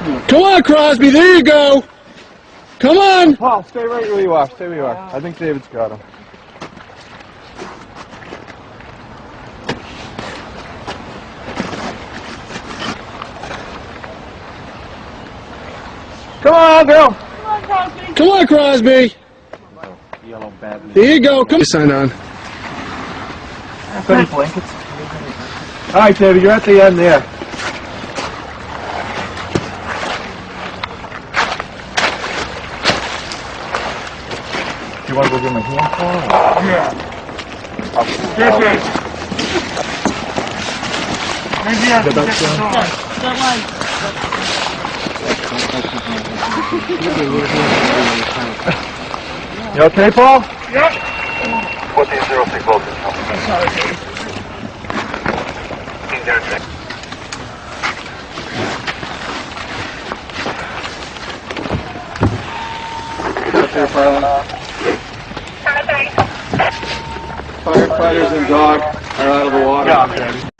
Come on, Crosby, there you go. Come on. Paul, stay right where you are. Stay where you are. I think David's got him. Come on, Bill. Come on, Crosby. Yellow bad. There you go. Come. Sign on. Any blankets? All right, David, you're at the end there. Do you want to go get my hand, Paul? Yeah. Yes, yes. Maybe I can get the door. That You okay, Paul? Yep. 1406 voltage. Sorry, Dave. Firefighters and dog are out of the water. Yeah, okay.